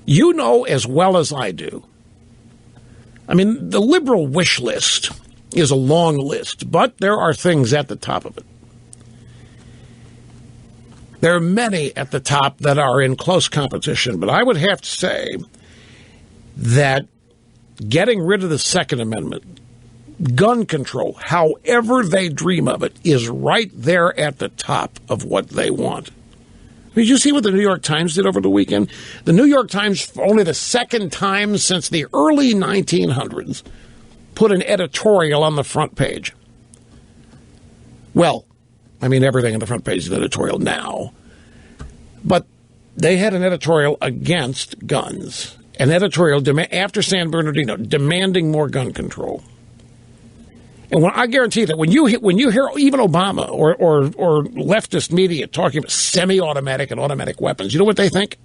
You know as well as I do. I mean, the liberal wish list is a long list, but there are things at the top of it. There are many at the top that are in close competition, but I would have to say that getting rid of the Second Amendment, gun control, however they dream of it, is right there at the top of what they want. Did you see what the New York Times did over the weekend? The New York Times, for only the second time since the early 1900s, put an editorial on the front page. Well, I mean, everything on the front page is an editorial now. But they had an editorial against guns. An editorial after San Bernardino demanding more gun control. And I guarantee that when you hear even Obama or leftist media talking about semi-automatic and automatic weapons, you know what they think?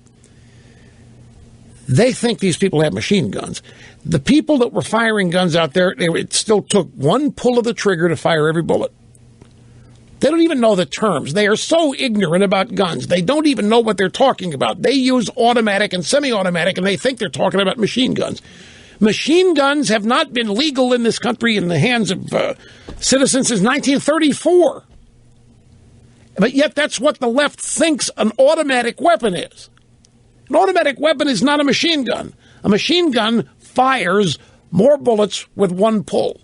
They think these people have machine guns. The people that were firing guns out there, it still took one pull of the trigger to fire every bullet. They don't even know the terms. They are so ignorant about guns. They don't even know what they're talking about. They use automatic and semi-automatic, and they think they're talking about machine guns. Machine guns have not been legal in this country in the hands of citizens since 1934. But yet that's what the left thinks an automatic weapon is. An automatic weapon is not a machine gun. A machine gun fires more bullets with one pull.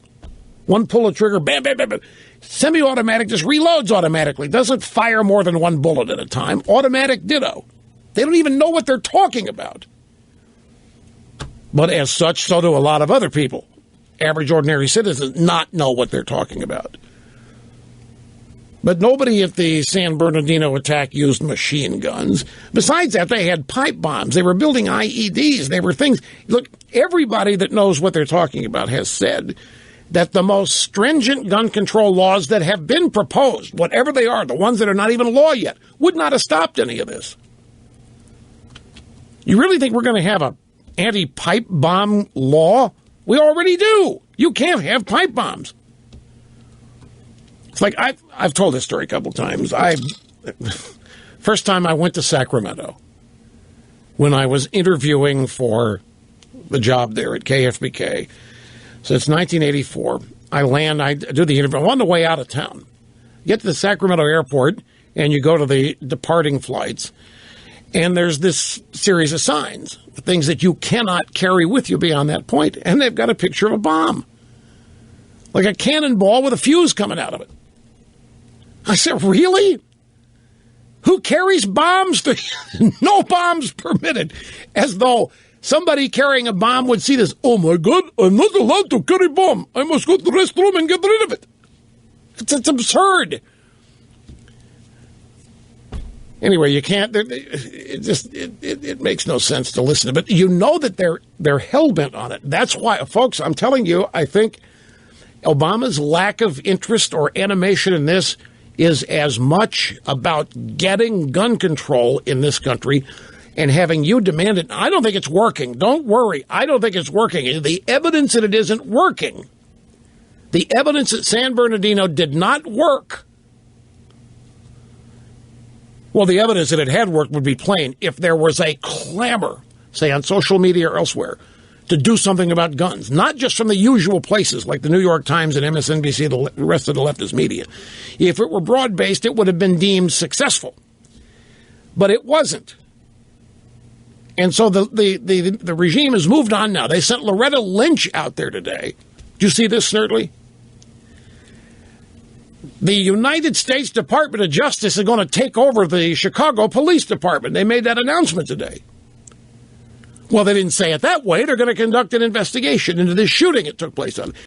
One pull of trigger, bam, bam, bam, bam. Semi-automatic just reloads automatically. Doesn't fire more than one bullet at a time. Automatic ditto. They don't even know what they're talking about. But as such, so do a lot of other people. Average, ordinary citizens not know what they're talking about. But nobody at the San Bernardino attack used machine guns. Besides that, they had pipe bombs. They were building IEDs. They were things. Look, everybody that knows what they're talking about has said that the most stringent gun control laws that have been proposed, whatever they are, the ones that are not even law yet, would not have stopped any of this. You really think we're going to have a anti-pipe bomb law? We already do. You can't have pipe bombs. It's like I've told this story a couple times. First time I went to Sacramento when I was interviewing for the job there at KFBK. So it's 1984. I land, I do the interview. I'm on the way out of town. Get to the Sacramento airport, and you go to the departing flights. And there's this series of signs, things that you cannot carry with you beyond that point. And they've got a picture of a bomb, like a cannonball with a fuse coming out of it. I said, really? Who carries bombs? No bombs permitted. As though somebody carrying a bomb would see this. Oh, my God, I'm not allowed to carry a bomb. I must go to the restroom and get rid of it. It's absurd. Anyway, you can't. It makes no sense to listen to. But you know that they're hell-bent on it. That's why, folks, I'm telling you, I think Obama's lack of interest or animation in this is as much about getting gun control in this country and having you demand it. I don't think it's working. Don't worry. I don't think it's working. The evidence that it isn't working, the evidence that San Bernardino did not work, well, the evidence that it had worked would be plain if there was a clamor, say on social media or elsewhere, to do something about guns, not just from the usual places like the New York Times and MSNBC, the rest of the leftist media. If it were broad-based, it would have been deemed successful. But it wasn't. And so the regime has moved on now. They sent Loretta Lynch out there today. Do you see this, Snerdley? The United States Department of Justice is going to take over the Chicago Police Department. They made that announcement today. Well, they didn't say it that way. They're going to conduct an investigation into this shooting that took place on